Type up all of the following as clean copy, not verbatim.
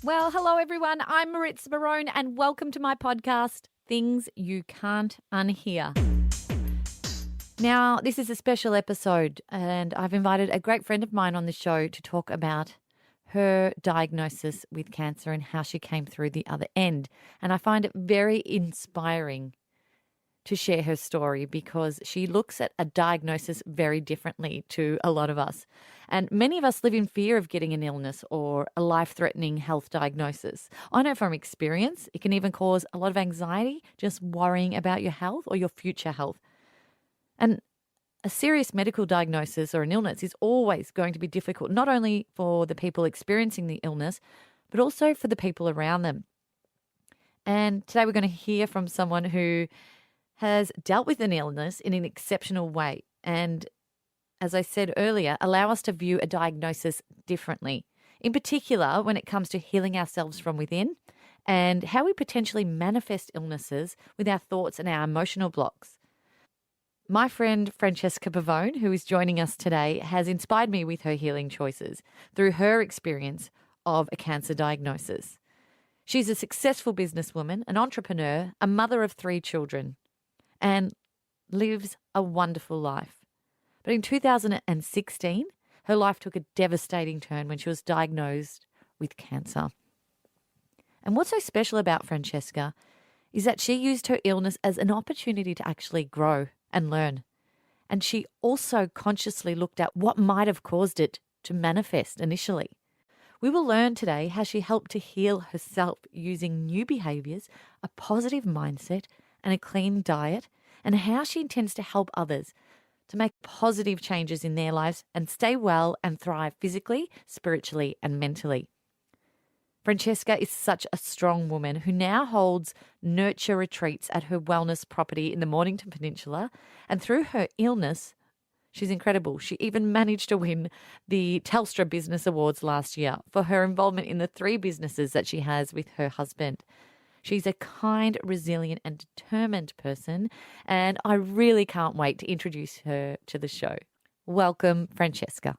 Well, hello everyone. I'm Francesca Pavone and welcome to my podcast, Things You Can't Unhear. Now, this is a special episode and I've invited a great friend of mine on the show to talk about her diagnosis with cancer and how she came through the other end. And I find it very inspiring to share her story because she looks at a diagnosis very differently to a lot of us. And many of us live in fear of getting an illness or a life-threatening health diagnosis. I know from experience, it can even cause a lot of anxiety just worrying about your health or your future health. And a serious medical diagnosis or an illness is always going to be difficult, not only for the people experiencing the illness, but also for the people around them. And today we're going to hear from someone who has dealt with an illness in an exceptional way and, as I said earlier, allow us to view a diagnosis differently, in particular when it comes to healing ourselves from within and how we potentially manifest illnesses with our thoughts and our emotional blocks. My friend Francesca Pavone, who is joining us today, has inspired me with her healing choices through her experience of a cancer diagnosis. She's a successful businesswoman, an entrepreneur, a mother of 3 children, and lives a wonderful life. But in 2016, her life took a devastating turn when she was diagnosed with cancer. And what's so special about Francesca is that she used her illness as an opportunity to actually grow and learn. And she also consciously looked at what might have caused it to manifest initially. We will learn today how she helped to heal herself using new behaviours, a positive mindset, and a clean diet, and how she intends to help others to make positive changes in their lives and stay well and thrive physically, spiritually, and mentally. Francesca is such a strong woman who now holds nurture retreats at her wellness property in the Mornington Peninsula, and through her illness, she's incredible. She even managed to win the Telstra Business Awards last year for her involvement in the 3 businesses that she has with her husband. She's a kind, resilient and determined person, and I really can't wait to introduce her to the show. Welcome, Francesca.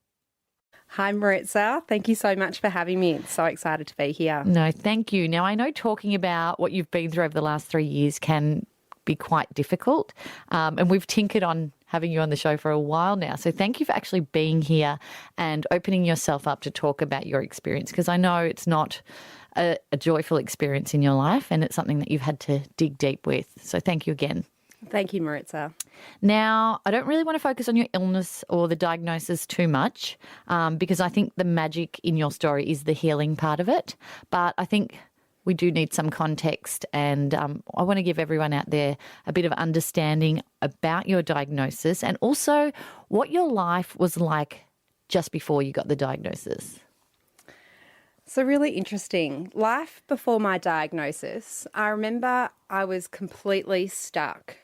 Hi, Maritza. Thank you so much for having me. It's so excited to be here. No, thank you. Now, I know talking about what you've been through over the last 3 years can be quite difficult, and we've tinkered on having you on the show for a while now. So thank you for actually being here and opening yourself up to talk about your experience, because I know it's not a joyful experience in your life and it's something that you've had to dig deep with. So thank you again. Thank you, Maritza. Now, I don't really want to focus on your illness or the diagnosis too much because I think the magic in your story is the healing part of it. But I think we do need some context, and I want to give everyone out there a bit of understanding about your diagnosis and also what your life was like just before you got the diagnosis. So really interesting. Life before my diagnosis, I remember I was completely stuck.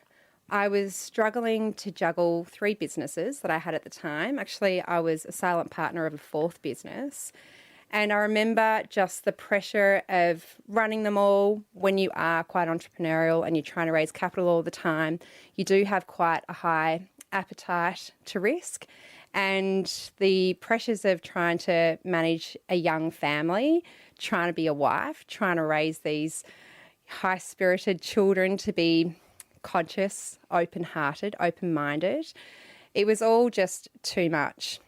I was struggling to juggle 3 businesses that I had at the time. Actually, I was a silent partner of a 4th business. And I remember just the pressure of running them all. When you are quite entrepreneurial and you're trying to raise capital all the time, you do have quite a high appetite to risk. And the pressures of trying to manage a young family, trying to be a wife, trying to raise these high-spirited children to be conscious, open-hearted, open-minded, it was all just too much.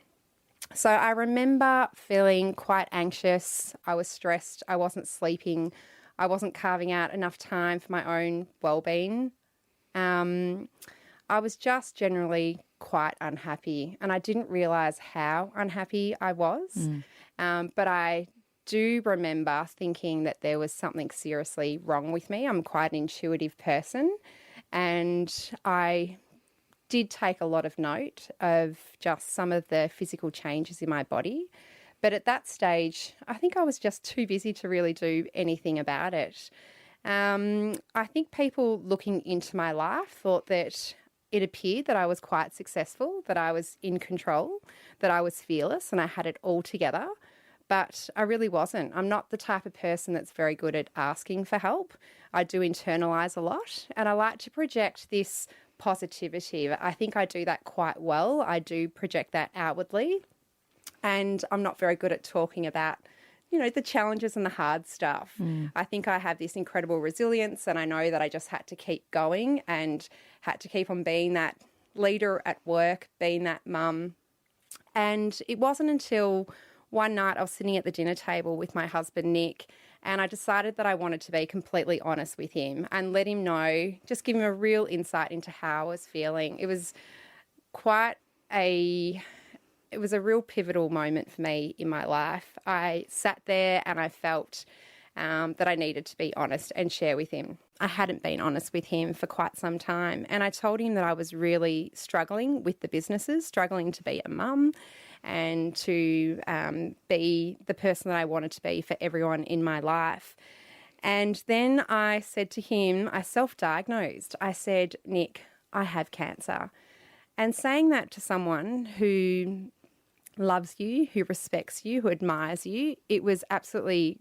So I remember feeling quite anxious. I was stressed. I wasn't sleeping. I wasn't carving out enough time for my own well-being. I was just generally quite unhappy, and I didn't realise how unhappy I was. But I do remember thinking that there was something seriously wrong with me. I'm quite an intuitive person, and I did take a lot of note of just some of the physical changes in my body. But at that stage, I think I was just too busy to really do anything about it. I think people looking into my life thought that it appeared that I was quite successful, that I was in control, that I was fearless and I had it all together. But I really wasn't. I'm not the type of person that's very good at asking for help. I do internalise a lot, and I like to project this positivity. I think I do that quite well. I do project that outwardly, and I'm not very good at talking about the challenges and the hard stuff. I think I have this incredible resilience, and I know that I just had to keep going and had to keep on being that leader at work, being that mum. And it wasn't until one night I was sitting at the dinner table with my husband, Nick, and I decided that I wanted to be completely honest with him and let him know, just give him a real insight into how I was feeling. It was a real pivotal moment for me in my life. I sat there and I felt that I needed to be honest and share with him. I hadn't been honest with him for quite some time, and I told him that I was really struggling with the businesses, struggling to be a mum and to be the person that I wanted to be for everyone in my life. And then I said to him, I self-diagnosed. I said, Nick, I have cancer. And saying that to someone who loves you, who respects you, who admires you, it was absolutely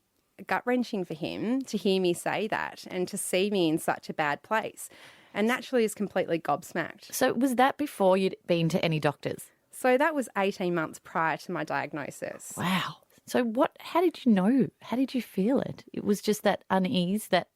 gut-wrenching for him to hear me say that and to see me in such a bad place. And naturally is completely gobsmacked. So was that before you'd been to any doctors? So that was 18 months prior to my diagnosis. Wow. So how did you know? How did you feel it? It was just that unease, that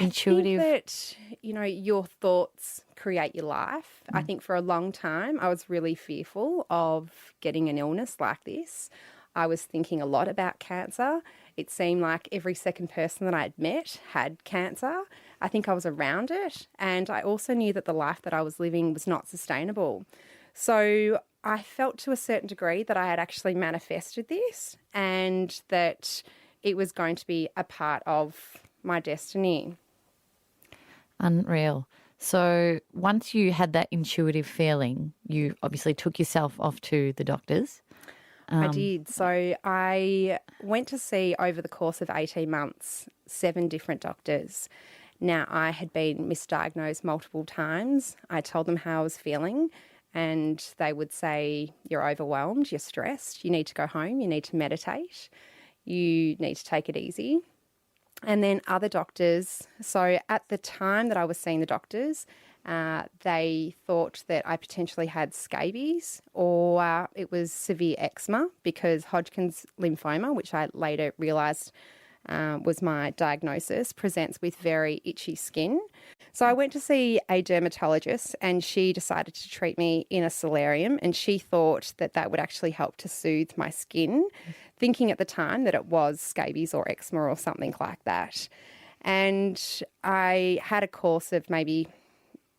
intuitive... I think that, your thoughts create your life. I think for a long time I was really fearful of getting an illness like this. I was thinking a lot about cancer. It seemed like every second person that I had met had cancer. I think I was around it. And I also knew that the life that I was living was not sustainable. So I felt to a certain degree that I had actually manifested this and that it was going to be a part of my destiny. Unreal. So once you had that intuitive feeling, you obviously took yourself off to the doctors. I did. So I went to see, over the course of 18 months, 7 different doctors. Now, I had been misdiagnosed multiple times. I told them how I was feeling, and they would say, you're overwhelmed, you're stressed, you need to go home, you need to meditate, you need to take it easy. And then other doctors, so at the time that I was seeing the doctors, they thought that I potentially had scabies, or it was severe eczema, because Hodgkin's lymphoma, which I later realised was my diagnosis, presents with very itchy skin. So I went to see a dermatologist, and she decided to treat me in a solarium, and she thought that that would actually help to soothe my skin, thinking at the time that it was scabies or eczema or something like that. And I had a course of maybe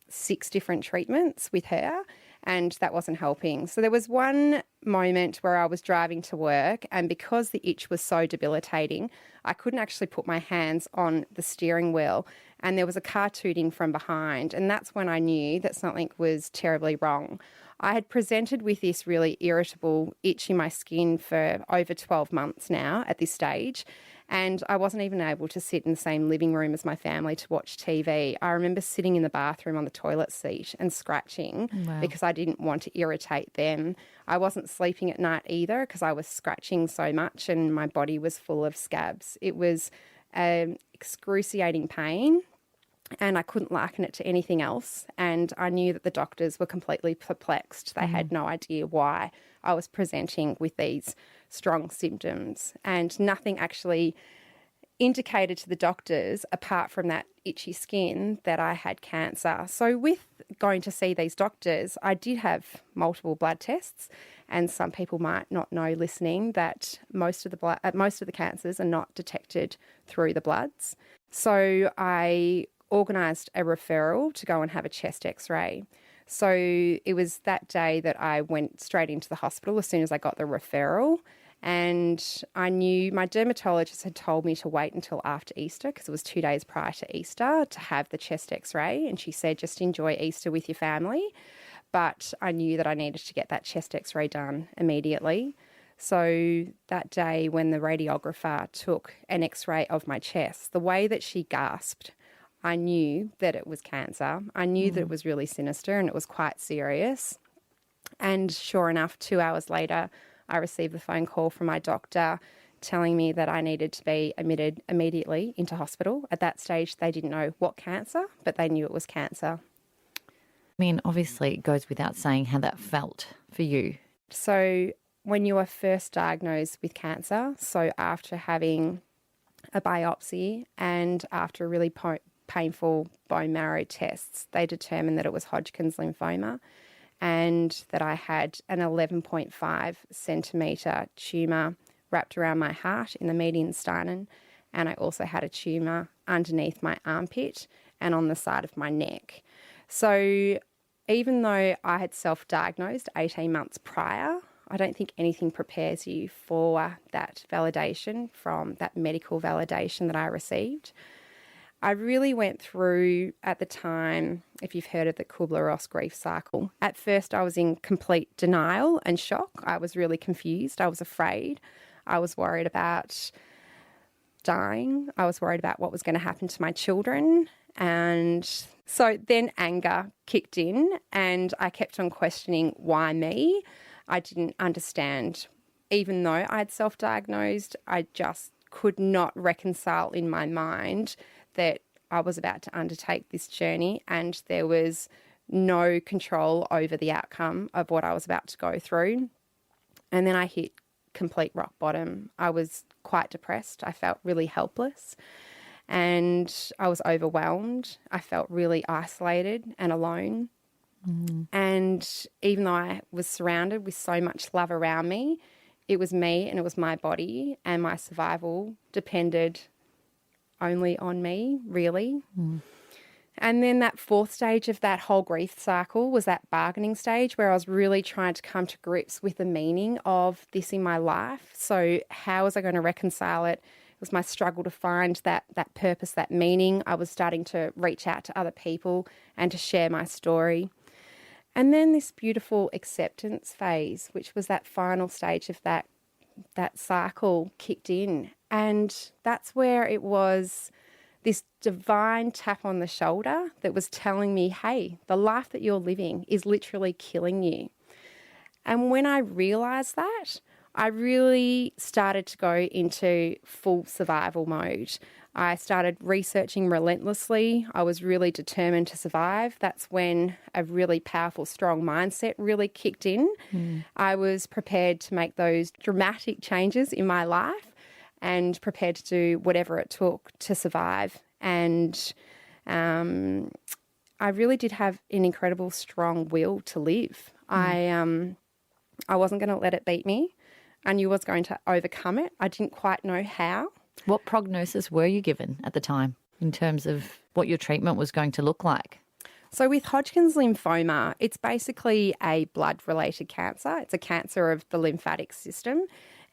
6 different treatments with her, and that wasn't helping. So there was one moment where I was driving to work, and because the itch was so debilitating, I couldn't actually put my hands on the steering wheel, and there was a car tooting from behind, and that's when I knew that something was terribly wrong. I had presented with this really irritable itch in my skin for over 12 months now at this stage, and I wasn't even able to sit in the same living room as my family to watch TV. I remember sitting in the bathroom on the toilet seat and scratching because I didn't want to irritate them. I wasn't sleeping at night either because I was scratching so much and my body was full of scabs. It was excruciating pain, and I couldn't liken it to anything else. And I knew that the doctors were completely perplexed. They had no idea why I was presenting with these strong symptoms, and nothing actually indicated to the doctors, apart from that itchy skin, that I had cancer. So with going to see these doctors, I did have multiple blood tests, and some people might not know listening that most of the cancers are not detected through the bloods. So I organised a referral to go and have a chest x-ray. So it was that day that I went straight into the hospital as soon as I got the referral. And I knew my dermatologist had told me to wait until after Easter, because it was 2 days prior to Easter, to have the chest x-ray. And she said, just enjoy Easter with your family. But I knew that I needed to get that chest x-ray done immediately. So that day when the radiographer took an x-ray of my chest, the way that she gasped, I knew that it was cancer. I knew that it was really sinister and it was quite serious. And sure enough, 2 hours later, I received the phone call from my doctor telling me that I needed to be admitted immediately into hospital. At that stage, they didn't know what cancer, but they knew it was cancer. I mean, obviously, it goes without saying how that felt for you. So when you are first diagnosed with cancer, so after having a biopsy and after really painful bone marrow tests, they determined that it was Hodgkin's lymphoma and that I had an 11.5 centimetre tumour wrapped around my heart in the median sternum, and I also had a tumour underneath my armpit and on the side of my neck. So even though I had self-diagnosed 18 months prior, I don't think anything prepares you for that validation from that medical validation that I received. I really went through at the time, if you've heard of the Kubler-Ross grief cycle, at first I was in complete denial and shock. I was really confused. I was afraid. I was worried about dying. I was worried about what was going to happen to my children. And so then anger kicked in and I kept on questioning why me. I didn't understand. Even though I had self-diagnosed, I just could not reconcile in my mind that I was about to undertake this journey and there was no control over the outcome of what I was about to go through. And then I hit complete rock bottom. I was quite depressed. I felt really helpless and I was overwhelmed. I felt really isolated and alone. And even though I was surrounded with so much love around me, it was me and it was my body, and my survival depended only on me, really. And then that fourth stage of that whole grief cycle was that bargaining stage where I was really trying to come to grips with the meaning of this in my life. So how was I going to reconcile it? It was my struggle to find that purpose, that meaning. I was starting to reach out to other people and to share my story. And then this beautiful acceptance phase, which was that final stage of that cycle, kicked in. And that's where it was this divine tap on the shoulder that was telling me, hey, the life that you're living is literally killing you. And when I realised that, I really started to go into full survival mode. I started researching relentlessly. I was really determined to survive. That's when a really powerful, strong mindset really kicked in. I was prepared to make those dramatic changes in my life and prepared to do whatever it took to survive. And I really did have an incredible, strong will to live. I wasn't going to let it beat me. I knew I was going to overcome it. I didn't quite know how. What prognosis were you given at the time in terms of what your treatment was going to look like? So with Hodgkin's lymphoma, it's basically a blood-related cancer. It's a cancer of the lymphatic system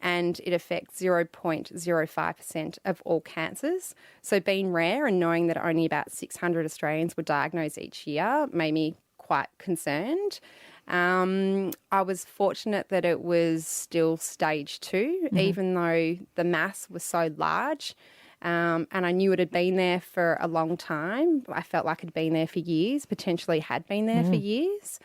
and it affects 0.05% of all cancers. So being rare and knowing that only about 600 Australians were diagnosed each year made me quite concerned. I was fortunate that it was still stage 2, even though the mass was so large. And I knew it had been there for a long time. I felt like it had been there for years, potentially had been there for years.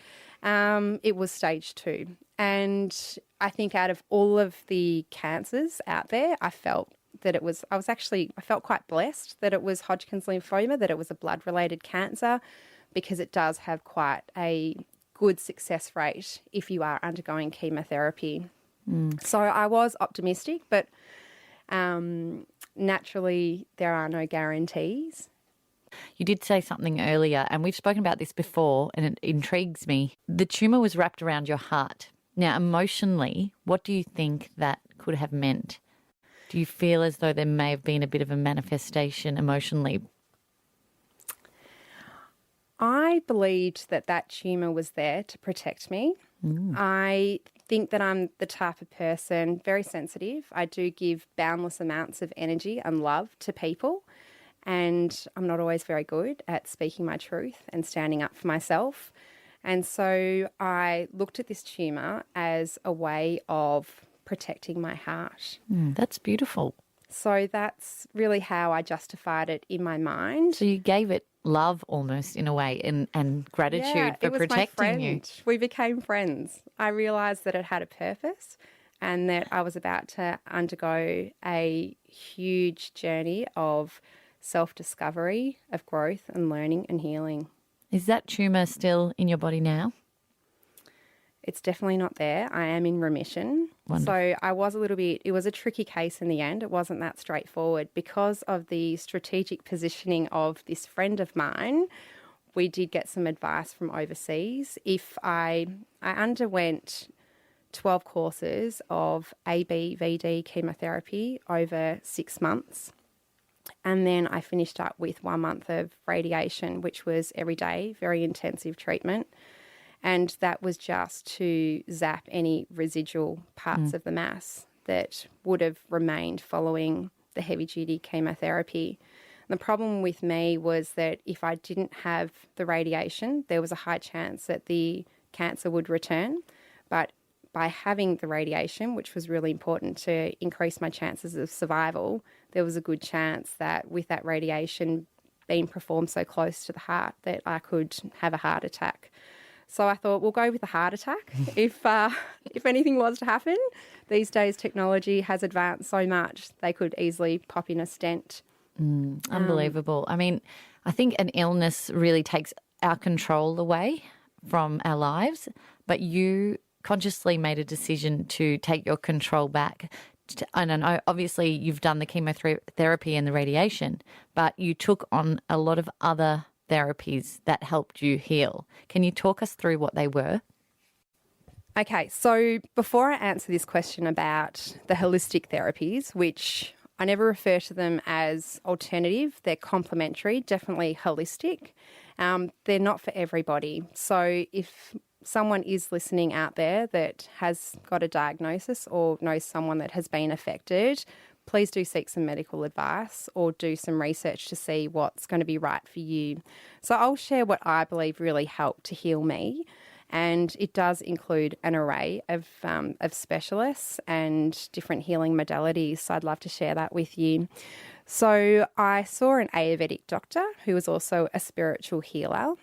It was stage 2. And I think out of all of the cancers out there, I felt that I felt quite blessed that it was Hodgkin's lymphoma, that it was a blood-related cancer, because it does have quite a good success rate if you are undergoing chemotherapy. So I was optimistic, but naturally there are no guarantees. You did say something earlier, and we've spoken about this before, and it intrigues me. The tumour was wrapped around your heart. Now, emotionally, what do you think that could have meant? Do you feel as though there may have been a bit of a manifestation emotionally? I believed that tumour was there to protect me. I think that I'm the type of person, very sensitive. I do give boundless amounts of energy and love to people, and I'm not always very good at speaking my truth and standing up for myself. And so I looked at this tumour as a way of protecting my heart. That's beautiful. So that's really how I justified it in my mind. So you gave it love almost in a way and gratitude for protecting you. We became friends. I realised that it had a purpose and that I was about to undergo a huge journey of self-discovery, of growth and learning and healing. Is that tumour still in your body now? It's definitely not there. I am in remission. Wonderful. So I was it was a tricky case in the end. It wasn't that straightforward because of the strategic positioning of this friend of mine. We did get some advice from overseas. If I underwent 12 courses of ABVD chemotherapy over 6 months. And then I finished up with 1 month of radiation, which was every day, very intensive treatment. And that was just to zap any residual parts of the mass that would have remained following the heavy-duty chemotherapy. The problem with me was that if I didn't have the radiation, there was a high chance that the cancer would return. But by having the radiation, which was really important to increase my chances of survival, there was a good chance that with that radiation being performed so close to the heart that I could have a heart attack. So I thought, we'll go with the heart attack if anything was to happen. These days, technology has advanced so much, they could easily pop in a stent. Unbelievable. I mean, I think an illness really takes our control away from our lives, but you consciously made a decision to take your control back. And I know obviously you've done the chemotherapy and the radiation, but you took on a lot of other therapies that helped you heal. Can you talk us through what they were? Okay, so before I answer this question about the holistic therapies, which I never refer to them as alternative, they're complementary, definitely holistic. They're not for everybody. So if someone is listening out there that has got a diagnosis or knows someone that has been affected, please do seek some medical advice or do some research to see what's going to be right for you. So I'll share what I believe really helped to heal me. And it does include an array of specialists and different healing modalities. So I'd love to share that with you. So I saw an Ayurvedic doctor who was also a spiritual healer.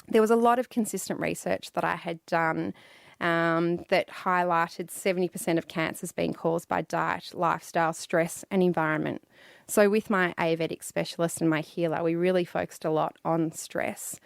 There was a lot of consistent research that I had done that highlighted 70% of cancers being caused by diet, lifestyle, stress and environment. So with my Ayurvedic specialist and my healer, we really focused a lot on stress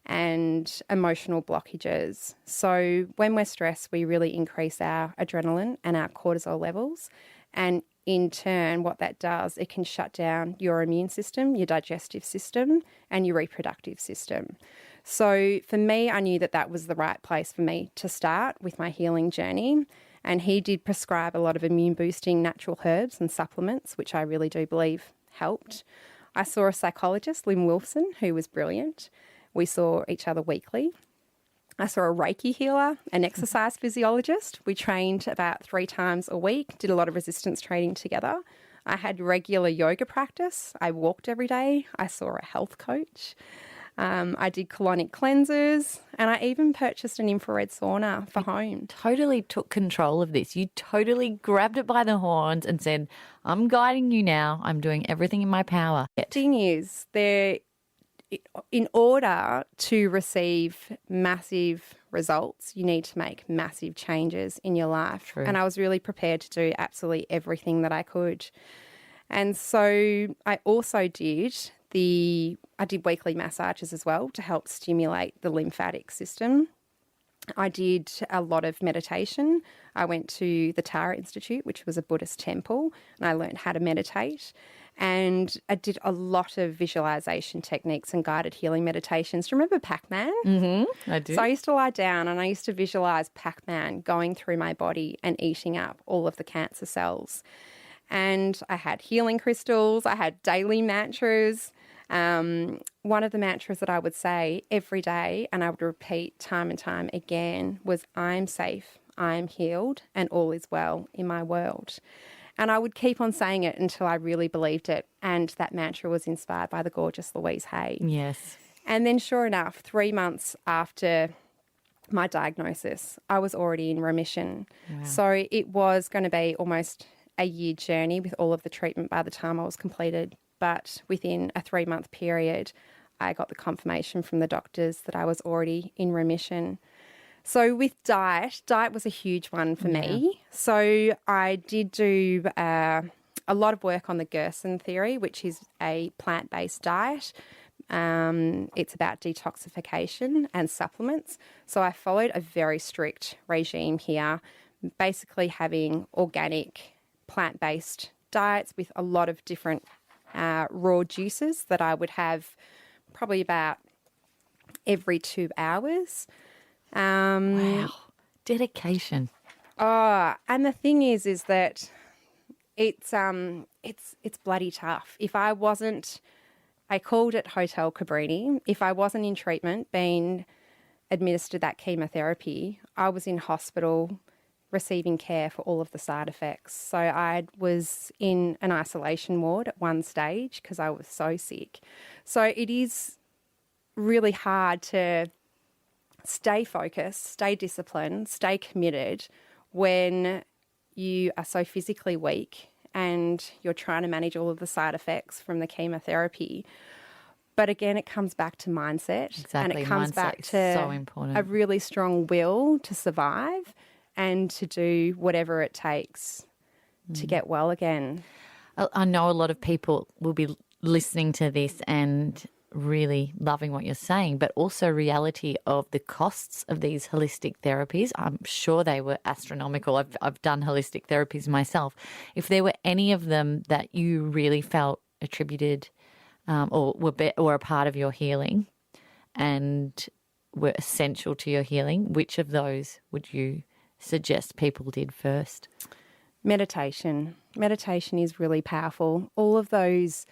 and emotional blockages. So when we're stressed, we really increase our adrenaline and our cortisol levels. And in turn, what that does, it can shut down your immune system, your digestive system, and your reproductive system. So for me, I knew that that was the right place for me to start with my healing journey. And he did prescribe a lot of immune-boosting natural herbs and supplements, which I really do believe helped. I saw a psychologist, Lynn Wilson, who was brilliant. We saw each other weekly. I saw a Reiki healer, an exercise physiologist. We trained about 3 times a week, did a lot of resistance training together. I had regular yoga practice. I walked every day. I saw a health coach. I did colonic cleansers, and I even purchased an infrared sauna for home. Totally took control of this. You totally grabbed it by the horns and said, I'm guiding you now. I'm doing everything in my power. The thing is, in order to receive massive results, you need to make massive changes in your life. True. And I was really prepared to do absolutely everything that I could. And so I also did weekly massages as well to help stimulate the lymphatic system. I did a lot of meditation. I went to the Tara Institute, which was a Buddhist temple, and I learned how to meditate. And I did a lot of visualization techniques and guided healing meditations. Do you remember Pac-Man? Mm-hmm, I do. So I used to lie down and I used to visualize Pac-Man going through my body and eating up all of the cancer cells. And I had healing crystals. I had daily mantras. One of the mantras that I would say every day, and I would repeat time and time again, was I'm safe, I'm healed, and all is well in my world. And I would keep on saying it until I really believed it. And that mantra was inspired by the gorgeous Louise Hay. Yes. And then sure enough, 3 months after my diagnosis, I was already in remission. Wow. So it was going to be almost a year journey with all of the treatment by the time I was completed. But within a 3-month period, I got the confirmation from the doctors that I was already in remission. So with diet was a huge one for me. So I did do a lot of work on the Gerson theory, which is a plant-based diet. It's about detoxification and supplements. So I followed a very strict regime here, basically having organic, plant-based diets with a lot of different raw juices that I would have probably about every 2 hours. Wow. Dedication. Oh, and the thing is that it's bloody tough. If I wasn't, I called it Hotel Cabrini. If I wasn't in treatment, being administered that chemotherapy, I was in hospital receiving care for all of the side effects. So I was in an isolation ward at one stage because I was so sick. So it is really hard to stay focused, stay disciplined, stay committed when you are so physically weak and you're trying to manage all of the side effects from the chemotherapy. But again, it comes back to mindset. Exactly. And it comes Mindset back is to so important. a really strong will to survive and to do whatever it takes to get well again. I know a lot of people will be listening to this and really loving what you're saying, but also reality of the costs of these holistic therapies. I'm sure they were astronomical. I've done holistic therapies myself. If there were any of them that you really felt attributed or were a part of your healing and were essential to your healing, which of those would you suggest people did first? Meditation. Meditation is really powerful. All of those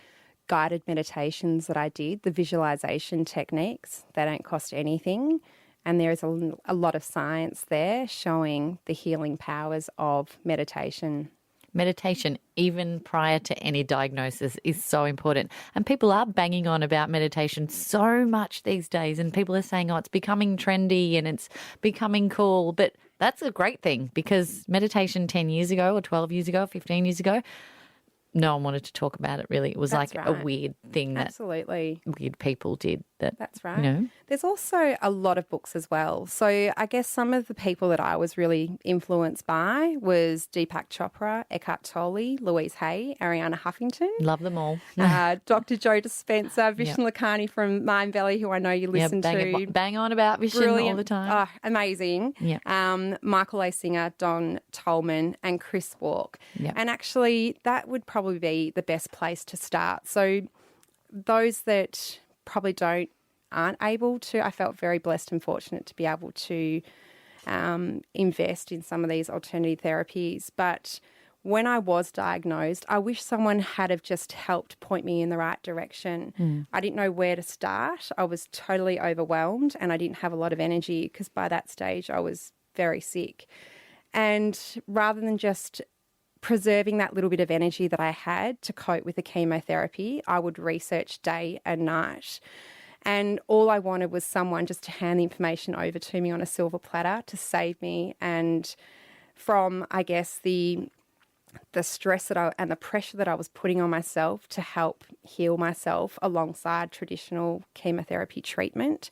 guided meditations that I did, the visualization techniques, they don't cost anything. And there is a lot of science there showing the healing powers of meditation. Meditation, even prior to any diagnosis, is so important. And people are banging on about meditation so much these days. And people are saying, oh, it's becoming trendy and it's becoming cool. But that's a great thing because meditation 10 years ago or 12 years ago, 15 years ago, no one wanted to talk about it really. It was That's like right. a weird thing that Absolutely. weird people did. That's right. You know? There's also a lot of books as well. So I guess some of the people that I was really influenced by was Deepak Chopra, Eckhart Tolle, Louise Hay, Ariana Huffington. Love them all. Dr. Joe Dispenza, Vishnu Lakhani from Mind Valley, who I know you listen to. Bang on about Vision Brilliant. all the time. Oh, amazing. Yeah. Michael A. Singer, Don Tolman, and Chris Walk. Yeah. And actually, that would probably be the best place to start. So those that probably aren't able to, I felt very blessed and fortunate to be able to invest in some of these alternative therapies. But when I was diagnosed, I wish someone had have just helped point me in the right direction. I didn't know where to start. I was totally overwhelmed and I didn't have a lot of energy because by that stage I was very sick. And rather than just preserving that little bit of energy that I had to cope with the chemotherapy, I would research day and night. And all I wanted was someone just to hand the information over to me on a silver platter to save me and from, I guess, the stress and the pressure that I was putting on myself to help heal myself alongside traditional chemotherapy treatment.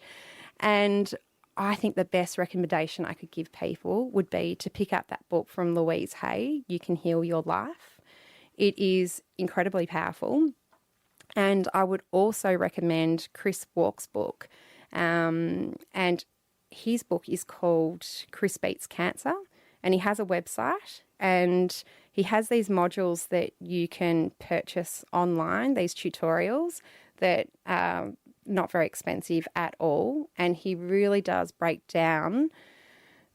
And I think the best recommendation I could give people would be to pick up that book from Louise Hay, You Can Heal Your Life. It is incredibly powerful. And I would also recommend Chris Walk's book. And his book is called Chris Beats Cancer. And he has a website and he has these modules that you can purchase online, these tutorials that are not very expensive at all. And he really does break down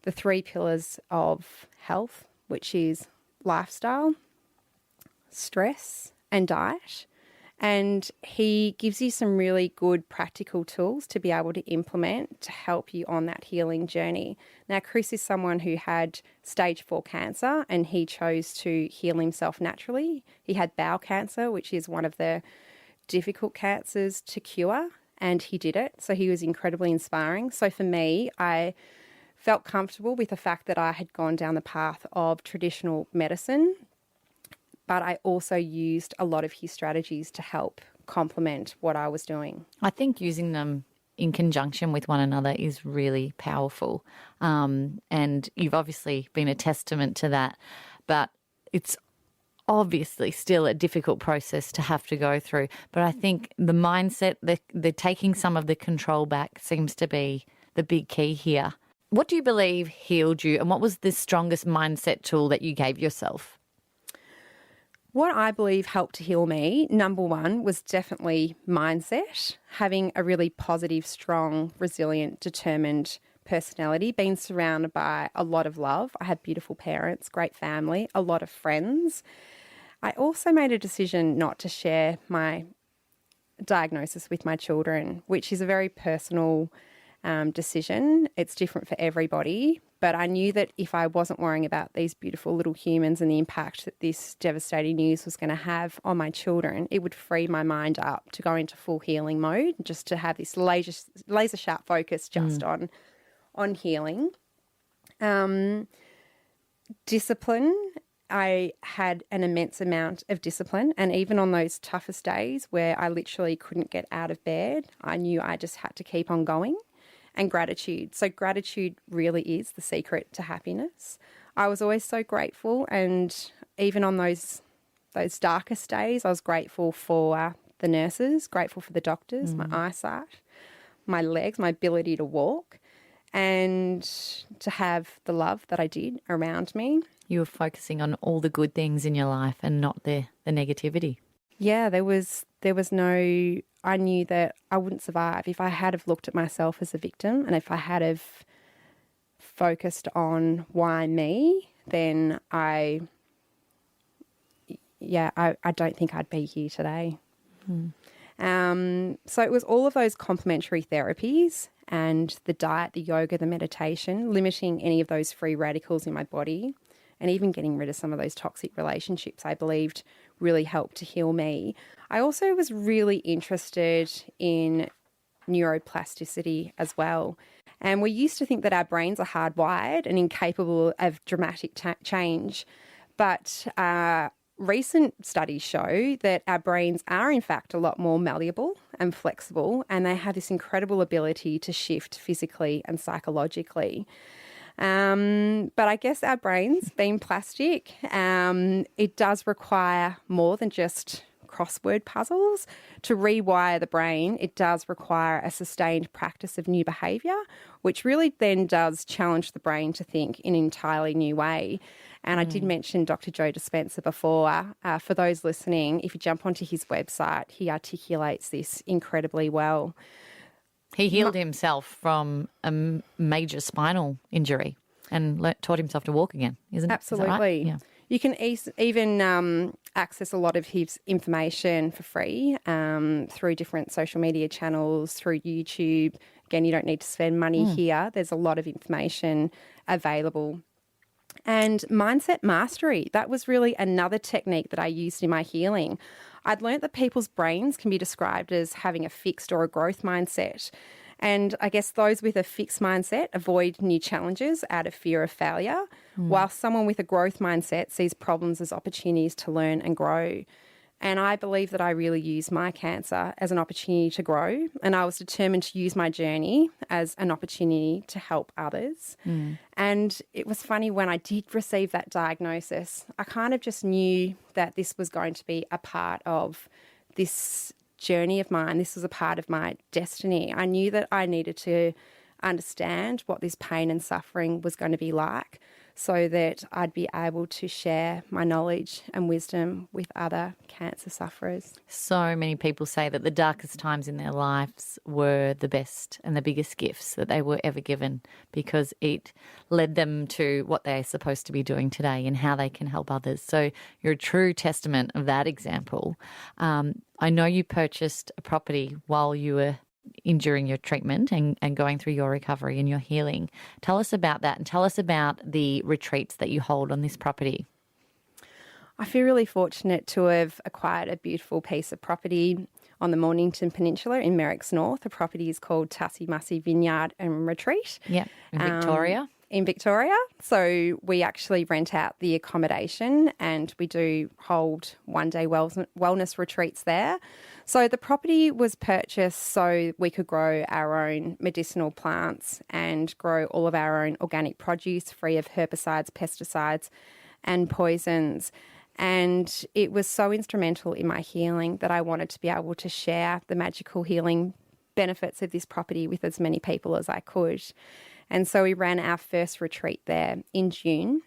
the 3 pillars of health, which is lifestyle, stress, and diet. And he gives you some really good practical tools to be able to implement to help you on that healing journey. Now, Chris is someone who had stage 4 cancer and he chose to heal himself naturally. He had bowel cancer, which is one of the difficult cancers to cure, and he did it. So he was incredibly inspiring. So for me, I felt comfortable with the fact that I had gone down the path of traditional medicine, but I also used a lot of his strategies to help complement what I was doing. I think using them in conjunction with one another is really powerful. And you've obviously been a testament to that. But it's obviously still a difficult process to have to go through. But I think the mindset, the taking some of the control back seems to be the big key here. What do you believe healed you, and what was the strongest mindset tool that you gave yourself? What I believe helped to heal me, number one, was definitely mindset, having a really positive, strong, resilient, determined personality, being surrounded by a lot of love. I had beautiful parents, great family, a lot of friends. I also made a decision not to share my diagnosis with my children, which is a very personal decision. It's different for everybody. But I knew that if I wasn't worrying about these beautiful little humans and the impact that this devastating news was going to have on my children, it would free my mind up to go into full healing mode, just to have this laser sharp focus just on healing. Discipline. I had an immense amount of discipline, and even on those toughest days where I literally couldn't get out of bed, I knew I just had to keep on going. And gratitude. So gratitude really is the secret to happiness. I was always so grateful, and even on those darkest days, I was grateful for the nurses, grateful for the doctors, my eyesight, my legs, my ability to walk, and to have the love that I did around me. You were focusing on all the good things in your life and not the negativity. Yeah, there was no, I knew that I wouldn't survive if I had have looked at myself as a victim, and if I had have focused on why me, then I don't think I'd be here today. So it was all of those complementary therapies and the diet, the yoga, the meditation, limiting any of those free radicals in my body, and even getting rid of some of those toxic relationships I believed really helped to heal me. I also was really interested in neuroplasticity as well. And we used to think that our brains are hardwired and incapable of dramatic change. But recent studies show that our brains are in fact a lot more malleable and flexible, and they have this incredible ability to shift physically and psychologically. But I guess our brains, being plastic, it does require more than just crossword puzzles. To rewire the brain, it does require a sustained practice of new behaviour, which really then does challenge the brain to think in an entirely new way. And I did mention Dr. Joe Dispenza before. For those listening, if you jump onto his website, he articulates this incredibly well. He healed himself from a major spinal injury and taught himself to walk again, isn't it? Absolutely. Is that right? Yeah. You can even access a lot of his information for free through different social media channels, through YouTube. Again, you don't need to spend money here. There's a lot of information available. And mindset mastery, that was really another technique that I used in my healing. I'd learnt that people's brains can be described as having a fixed or a growth mindset. And I guess those with a fixed mindset avoid new challenges out of fear of failure, while someone with a growth mindset sees problems as opportunities to learn and grow. And I believe that I really used my cancer as an opportunity to grow, and I was determined to use my journey as an opportunity to help others. And it was funny, when I did receive that diagnosis, I kind of just knew that this was going to be a part of this journey of mine. This was a part of my destiny. I knew that I needed to understand what this pain and suffering was going to be like, so that I'd be able to share my knowledge and wisdom with other cancer sufferers. So many people say that the darkest times in their lives were the best and the biggest gifts that they were ever given, because it led them to what they're supposed to be doing today and how they can help others. So you're a true testament of that example. I know you purchased a property while you were during your treatment and going through your recovery and your healing. Tell us about that, and tell us about the retreats that you hold on this property. I feel really fortunate to have acquired a beautiful piece of property on the Mornington Peninsula in Merricks North. The property is called Tussie Mussy Vineyard and Retreat. Yeah, in Victoria. In Victoria. So we actually rent out the accommodation, and we do hold one-day wellness retreats there. So the property was purchased so we could grow our own medicinal plants and grow all of our own organic produce free of herbicides, pesticides and poisons. And it was so instrumental in my healing that I wanted to be able to share the magical healing benefits of this property with as many people as I could. And so we ran our first retreat there in June,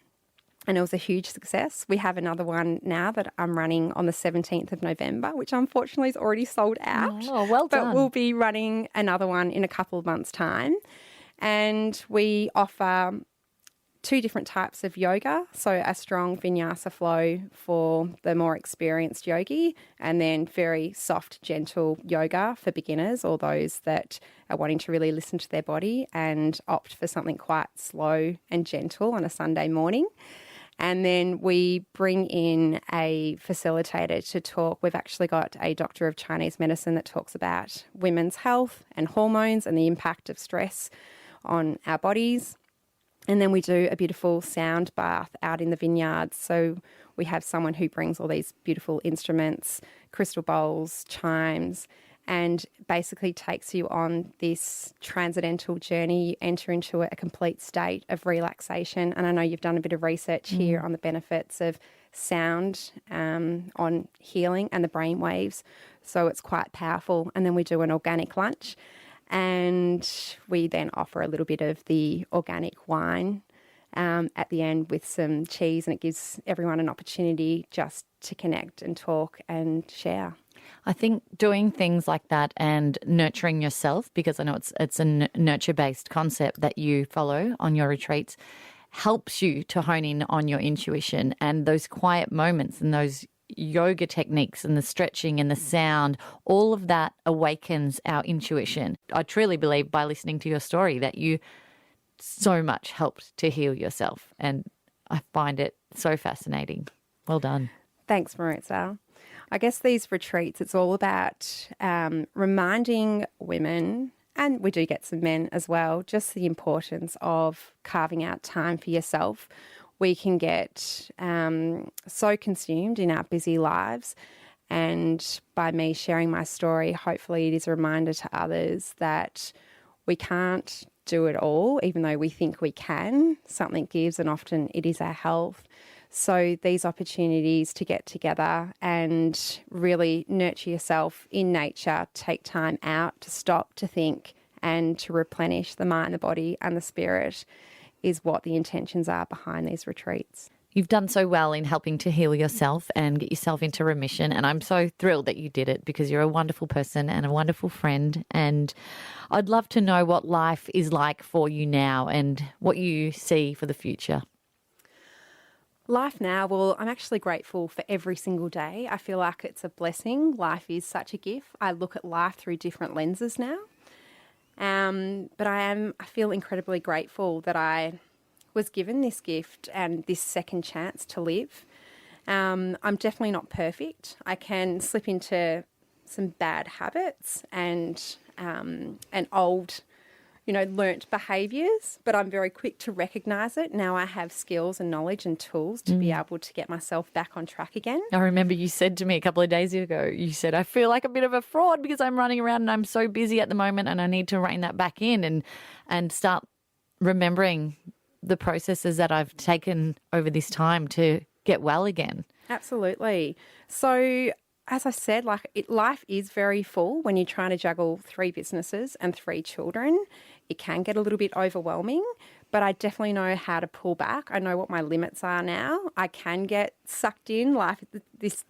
and it was a huge success. We have another one now that I'm running on the 17th of November, which unfortunately is already sold out. Oh, well done. But we'll be running another one in a couple of months' time. And we offer 2 different types of yoga. So a strong vinyasa flow for the more experienced yogi, and then very soft, gentle yoga for beginners or those that are wanting to really listen to their body and opt for something quite slow and gentle on a Sunday morning. And then we bring in a facilitator to talk. We've actually got a doctor of Chinese medicine that talks about women's health and hormones and the impact of stress on our bodies. And then we do a beautiful sound bath out in the vineyards. So we have someone who brings all these beautiful instruments, crystal bowls, chimes, and basically takes you on this transcendental journey. You enter into a complete state of relaxation. And I know you've done a bit of research here on the benefits of sound on healing and the brain waves. So it's quite powerful. And then we do an organic lunch. And we then offer a little bit of the organic wine at the end with some cheese, and it gives everyone an opportunity just to connect and talk and share. I think doing things like that and nurturing yourself, because I know it's a nurture-based concept that you follow on your retreats, helps you to hone in on your intuition and those quiet moments and those yoga techniques and the stretching and the sound, all of that awakens our intuition. I truly believe by listening to your story that you so much helped to heal yourself, and I find it so fascinating. Well done. Thanks, Maritza. I guess these retreats, it's all about reminding women, and we do get some men as well, just the importance of carving out time for yourself. We can get so consumed in our busy lives, and by me sharing my story, hopefully it is a reminder to others that we can't do it all, even though we think we can. Something gives, and often it is our health. So these opportunities to get together and really nurture yourself in nature, take time out to stop, to think, and to replenish the mind, the body, and the spirit is what the intentions are behind these retreats. You've done so well in helping to heal yourself and get yourself into remission. And I'm so thrilled that you did it, because you're a wonderful person and a wonderful friend. And I'd love to know what life is like for you now and what you see for the future. Life now, well, I'm actually grateful for every single day. I feel like it's a blessing. Life is such a gift. I look at life through different lenses now. But I feel incredibly grateful that I was given this gift and this second chance to live. I'm definitely not perfect. I can slip into some bad habits and old, learnt behaviours, but I'm very quick to recognise it. Now I have skills and knowledge and tools to be able to get myself back on track again. I remember you said to me a couple of days ago, you said, I feel like a bit of a fraud because I'm running around and I'm so busy at the moment, and I need to rein that back in and start remembering the processes that I've taken over this time to get well again. Absolutely. So as I said, life is very full when you're trying to juggle 3 businesses and 3 children. It can get a little bit overwhelming, but I definitely know how to pull back. I know what my limits are now. I can get sucked in, like this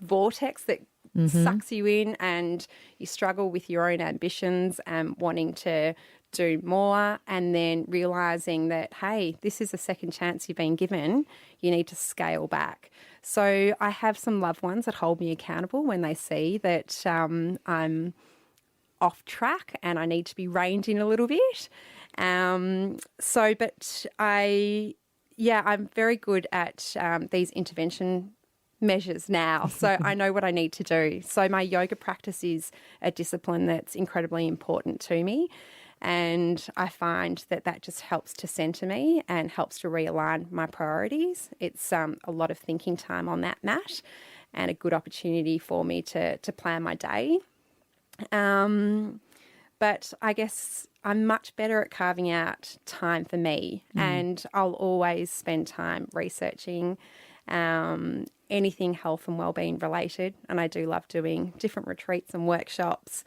vortex that sucks you in, and you struggle with your own ambitions and wanting to do more, and then realising that, hey, this is a second chance you've been given. You need to scale back. So I have some loved ones that hold me accountable when they see that I'm off track and I need to be reined in a little bit. But I'm very good at these intervention measures now. So I know what I need to do. So my yoga practice is a discipline that's incredibly important to me. And I find that just helps to centre me and helps to realign my priorities. It's a lot of thinking time on that mat and a good opportunity for me to plan my day. But I guess I'm much better at carving out time for me, and I'll always spend time researching anything health and wellbeing related. And I do love doing different retreats and workshops,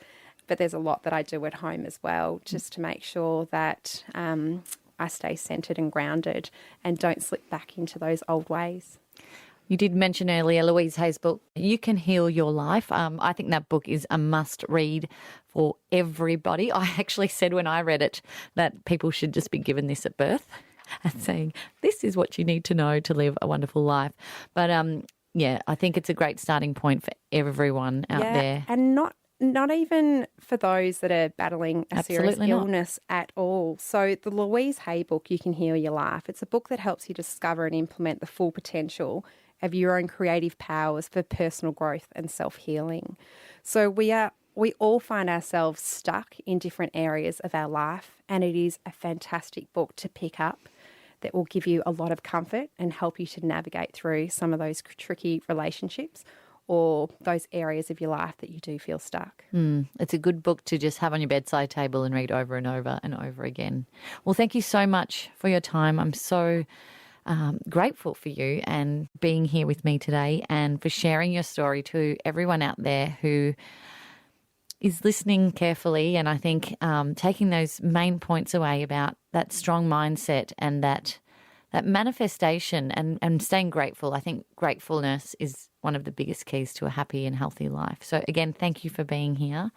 but there's a lot that I do at home as well, just to make sure that I stay centered and grounded and don't slip back into those old ways. You did mention earlier Louise Hay's book, You Can Heal Your Life. I think that book is a must read for everybody. I actually said when I read it that people should just be given this at birth and saying, this is what you need to know to live a wonderful life. But yeah, I think it's a great starting point for everyone out there. And not even for those that are battling a serious illness at all. So the Louise Hay book, You Can Heal Your Life, it's a book that helps you discover and implement the full potential of your own creative powers for personal growth and self-healing. So we all find ourselves stuck in different areas of our life, and it is a fantastic book to pick up that will give you a lot of comfort and help you to navigate through some of those tricky relationships or those areas of your life that you do feel stuck. It's a good book to just have on your bedside table and read over and over and over again. Well, thank you so much for your time. I'm so grateful for you and being here with me today, and for sharing your story to everyone out there who is listening carefully, and I think taking those main points away about that strong mindset and that manifestation and staying grateful. I think gratefulness is one of the biggest keys to a happy and healthy life. So again, thank you for being here.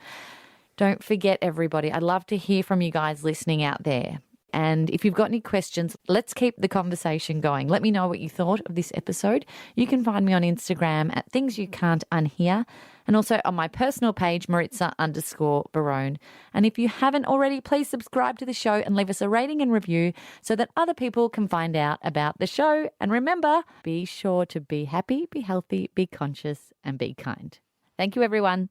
Don't forget, everybody, I'd love to hear from you guys listening out there. And if you've got any questions, let's keep the conversation going. Let me know what you thought of this episode. You can find me on Instagram at Things You Can't Unhear, and also on my personal page, Maritza_Barone. And if you haven't already, please subscribe to the show and leave us a rating and review so that other people can find out about the show. And remember, be sure to be happy, be healthy, be conscious, and be kind. Thank you, everyone.